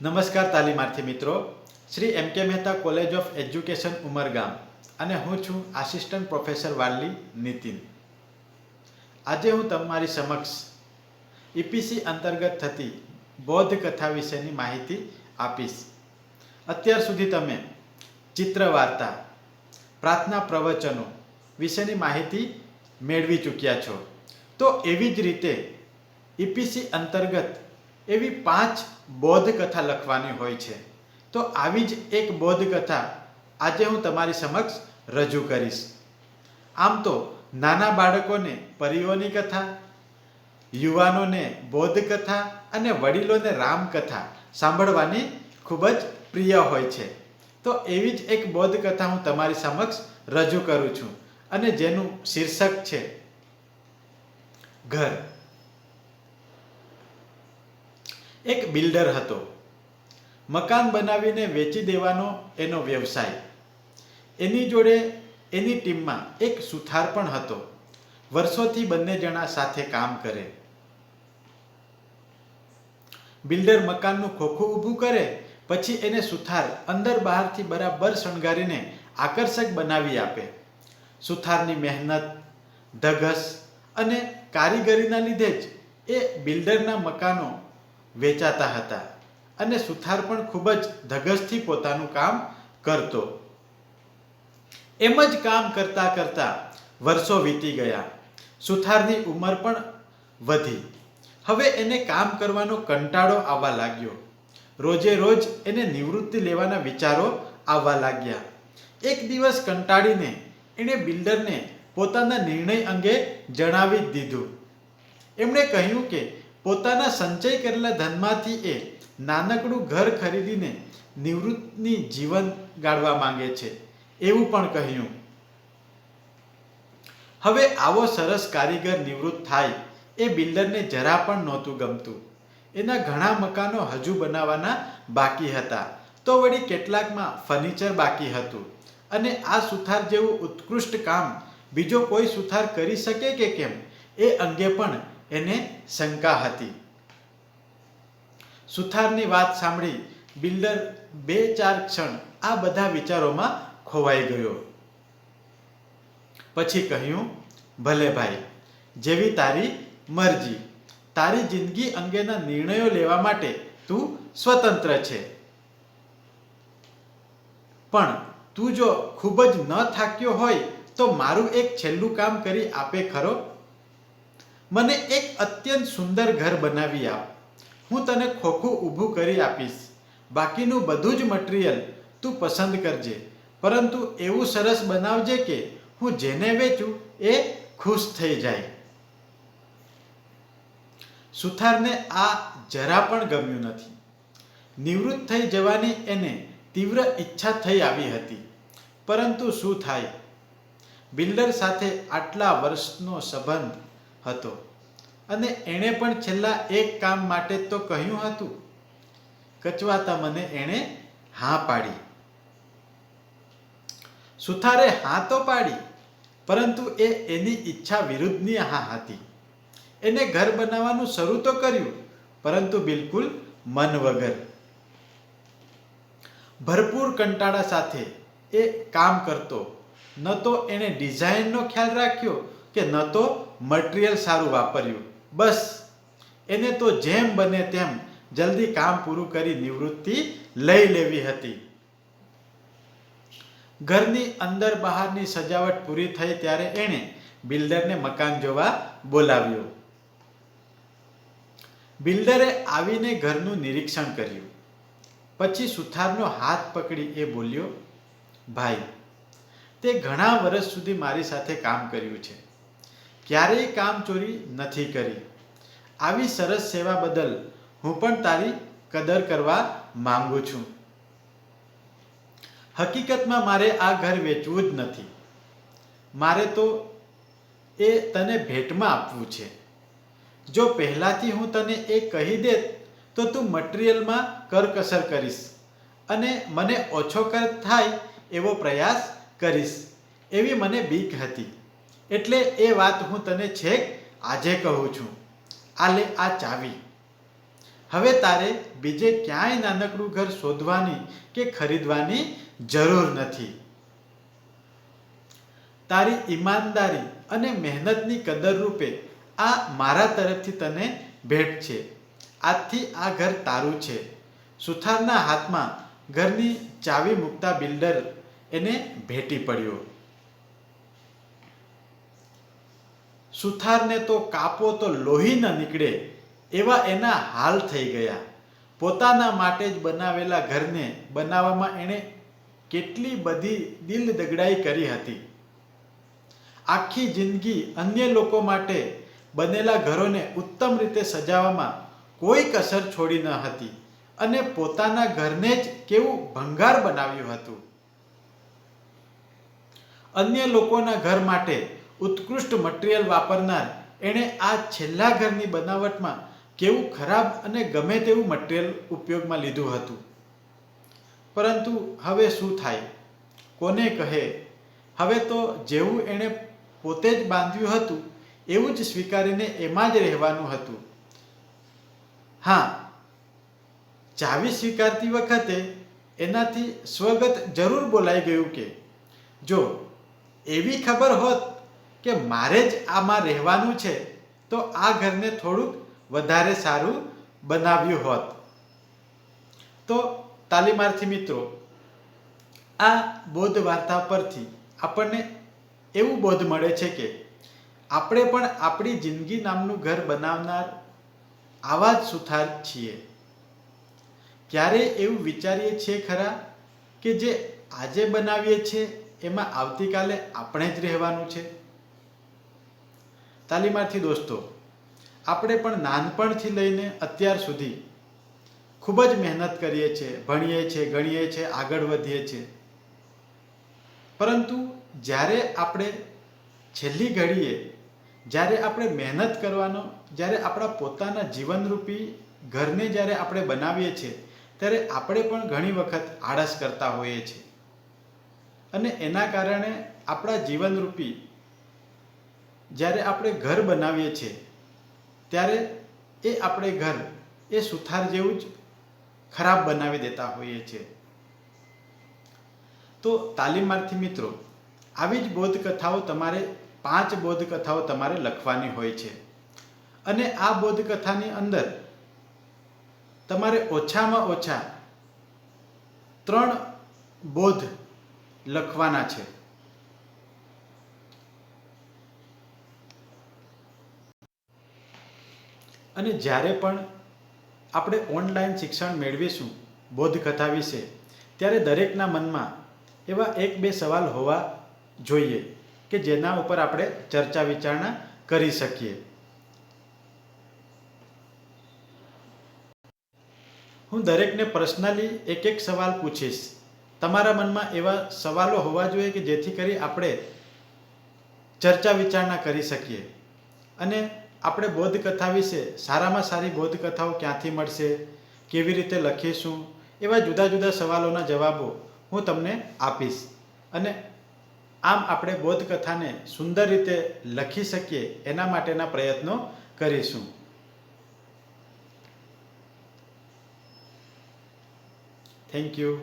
નમસ્કાર તાલીમાર્થી મિત્રો, શ્રી એમ કે Mehta college of education Umargam અને હું છું આસિસ્ટન્ટ પ્રોફેસર વાલી નીતિન. આજે હું તમારી સમક્ષ ઈપીસી અંતર્ગત થતી બૌદ્ધ કથા વિશેની માહિતી આપીશ. અત્યાર સુધી તમે ચિત્ર વાર્તા, પ્રાર્થના પ્રવચનો વિશેની માહિતી મેળવી ચૂક્યા છો. તો એવી જ રીતે ઈપીસી અંતર્ગત એવી 5 બૌદ્ધ કથા લખવાની હોય છે. તો આવી જ એક બૌદ્ધ કથા આજે હું તમારી સમક્ષ રજૂ કરીશ. આમ તો નાના બાળકોને પરીઓની કથા, યુવાનોને બૌદ્ધ કથા અને વડીલોને રામકથા સાંભળવાની ખૂબ જ પ્રિય હોય છે. તો એવી જ એક બૌદ્ધ કથા હું તમારી સમક્ષ રજૂ કરું છું અને જેનું શીર્ષક છે ઘર. એક બિલ્ડર હતો. મકાન બનાવીને વેચી દેવાનો એનો વ્યવસાય. એની જોડે એની ટીમમાં એક સુથાર પણ હતો. વર્ષોથી બંને જણા સાથે કામ કરે. બિલ્ડર મકાનનું ખોખું ઊભું કરે, પછી એને સુથાર અંદર બહારથી બરાબર શણગારીને આકર્ષક બનાવી આપે. સુથારની મહેનત, ધગસ અને કારીગરીના લીધે જ એ બિલ્ડરના મકાનો વેચાતા હતા અને સુથાર પણ ખૂબ જ ધગસથી પોતાનું કામ કરતો. એમ જ કામ કરતા કરતા વર્ષો વીતી ગયા. સુથારની ઉંમર પણ વધી. હવે એને કામ કરવાનો કંટાળો આવવા લાગ્યો. રોજે રોજ એને નિવૃત્તિ લેવાના વિચારો આવવા લાગ્યા. એક દિવસ કંટાળીને એણે બિલ્ડરને પોતાના નિર્ણય અંગે જણાવી જ દીધું. એમણે કહ્યું કે પોતાના સંચય કરેલા ધનમાંથી એ નાનકડું ઘર ખરીદીને નિવૃત્તિની જીવન ગાળવા માંગે છે એવું પણ કહ્યું. હવે આવો સરસ કારીગર નિવૃત્ત થાય એ બિલ્ડરને જરા પણ નહોતું ગમતું. એના ઘણા મકાનો હજુ બનાવવાના બાકી હતા, તો વળી કેટલાકમાં ફર્નિચર બાકી હતું અને આ સુથાર જેવું ઉત્કૃષ્ટ કામ બીજો કોઈ સુથાર કરી શકે કે કેમ એ અંગે પણ એને શંકા હતી. સુથારની વાત સાંભળી બિલ્ડર 2-4 ક્ષણ આ બધા વિચારોમાં ખોવાઈ ગયો. પછી કહ્યું, ભલે ભાઈ, જેવી તારી મરજી. તારી જિંદગી અંગેના નિર્ણયો લેવા માટે તું સ્વતંત્ર છે. પણ તું જો ખૂબ જ ન થાક્યો હોય તો મારું એક છેલ્લું કામ કરી આપે ખરો? મને એક અત્યંત સુંદર ઘર બનાવી આપ. હું તને ખોખું ઊભું કરી આપીશ. બાકીનું બધું જ મટીરિયલ તું પસંદ કરજે, પરંતુ એવું સરસ બનાવજે કે હું જેને વેચું એ ખુશ થઈ જાય. સુથારને આ જરા પણ ગમ્યું નથી. નિવૃત્ત થઈ જવાની એને તીવ્ર ઈચ્છા થઈ આવી હતી, પરંતુ શું થાય? બિલ્ડર સાથે આટલા વર્ષનો સંબંધ હતો અને એણે પણ છેલ્લા એક કામ માટે તો કહ્યું હતું. કચવાતા મને એણે હા પાડી. સુથારે હા તો પાડી, પરંતુ એ એની ઈચ્છા વિરુદ્ધની હા હતી. એને ઘર બનાવવાનું શરૂ તો કર્યું, પરંતુ બિલકુલ મન વગર. ભરપૂર કંટાળા સાથે એ કામ કરતો. ન તો એણે ડિઝાઇનનો ખ્યાલ રાખ્યો કે ન તો મટીરિયલ સારું વાપર્યું. બસ એને તો જેમ બને તેમ જલ્દી કામ પૂરું કરી નિવૃત્તિ લઈ લેવી હતી. ઘરની અંદર બહારની સજાવટ પૂરી થઈ ત્યારે એણે બિલ્ડરને મકાન જોવા બોલાવ્યો. બિલ્ડરે આવીને ઘરનું નિરીક્ષણ કર્યું. પછી સુથારનો હાથ પકડી એ બોલ્યો, ભાઈ, તે ઘણા વર્ષ સુધી મારી સાથે કામ કર્યું છે. ક્યારેય કામચોરી નથી કરી. આવી સરસ સેવા બદલ હું પણ તારી કદર કરવા માંગુ છું. હકીકતમાં મારે આ ઘર વેચવું જ નથી. મારે તો એ તને ભેટમાં આપવું છે. જો પહેલાથી હું તને એ કહી દેત તો તું મટીરિયલમાં કરકસર કરીશ અને મને ઓછો ખર્ચ થાય એવો પ્રયાસ કરીશ એવી મને બીક હતી. એટલે એ વાત હું તને છેક આજે કહું છું. આ લે આ ચાવી. હવે તારે બીજે ક્યાંય નાનકડું ઘર શોધવાની કે ખરીદવાની જરૂર નથી. તારી ઈમાનદારી અને મહેનતની કદર રૂપે આ મારા તરફથી તને ભેટ છે. આજથી આ ઘર તારું છે. સુથારના હાથમાં ઘરની ચાવી મૂકતા બિલ્ડર એને ભેટી પડ્યો. સુથારને તો કાપો તો લોહી ન નીકળે એવા એના હાલ થઈ ગયા. પોતાના માટે જ બનાવેલા ઘરને બનાવવામાં એણે કેટલી બધી દિલ દગડાઈ કરી હતી. આખી જિંદગી અન્ય લોકો માટે બનેલા ઘરોને ઉત્તમ રીતે સજાવવામાં કોઈ કસર છોડી ન હતી અને પોતાના ઘરને જ કેવું ભંગાર બનાવ્યું હતું. અન્ય લોકોના ઘર માટે ઉત્કૃષ્ટ મટીરિયલ વાપરનાર એણે આ છેલ્લા ઘરની બનાવટમાં કેવું ખરાબ અને ગમે તેવું મટીરિયલ ઉપયોગમાં લીધું હતું. પરંતુ હવે શું થાય, કોને કહે? હવે તો જેવું એણે પોતે જ બાંધ્યું હતું એવું જ સ્વીકારીને એમાં જ રહેવાનું હતું. હા, ચાવી સ્વીકારતી વખતે એનાથી સ્વગત જરૂર બોલાઈ ગયું કે જો એવી ખબર હોત કે મારે જ આમાં રહેવાનું છે તો આ ઘરને થોડુંક વધારે સારું બનાવ્યું હોત. તો તાલીમાર્થી મિત્રો, આ બોધ વાર્તા પરથી આપણને એવું બોધ મળે છે કે આપણે પણ આપણી જિંદગી નામનું ઘર બનાવનાર આવા જ સુથાર છીએ. ક્યારેય એવું વિચારીએ છીએ ખરા કે જે આજે બનાવીએ છીએ એમાં આવતીકાલે આપણે જ રહેવાનું છે? તાલીમાર્થી દોસ્તો, આપણે પણ નાનપણથી લઈને અત્યાર સુધી ખૂબ જ મહેનત કરીએ છીએ, ભણીએ છીએ, ગણીએ છીએ, આગળ વધીએ છીએ. પરંતુ જ્યારે આપણે છેલ્લી ઘડીએ જ્યારે આપણે મહેનત કરવાનો, જ્યારે આપણા પોતાના જીવનરૂપી ઘરને જ્યારે આપણે બનાવીએ છીએ ત્યારે આપણે પણ ઘણી વખત આળસ કરતા હોઈએ છીએ અને એના કારણે આપણા જીવનરૂપી જ્યારે આપણે ઘર બનાવીએ છીએ ત્યારે એ આપણે ઘર એ સુથાર જેવું જ ખરાબ બનાવી દેતા હોઈએ છીએ. તો તાલીમાર્થી મિત્રો, આવી જ બોધકથાઓ તમારે 5 બોધકથાઓ તમારે લખવાની હોય છે અને આ બોધકથાની અંદર તમારે ઓછામાં ઓછા 3 બોધ લખવાના છે. અને જ્યારે પણ આપણે ઓનલાઈન શિક્ષણ મેળવીશું બોધકથા વિશે ત્યારે દરેકના મનમાં એવા 1-2 સવાલ હોવા જોઈએ કે જેના ઉપર આપણે ચર્ચા વિચારણા કરી શકીએ. હું દરેકને પર્સનલી એક સવાલ પૂછીશ. તમારા મનમાં એવા સવાલો હોવા જોઈએ કે જેથી કરી આપણે ચર્ચા વિચારણા કરી શકીએ અને આપણે બોધકથા વિશે સારામાં સારી બોધકથાઓ ક્યાંથી મળશે, કેવી રીતે લખીશું, એવા જુદા જુદા સવાલોના જવાબો હું તમને આપીશ અને આમ આપણે બોધકથાને સુંદર રીતે લખી શકીએ એના માટેના પ્રયત્નો કરીશું. Thank you.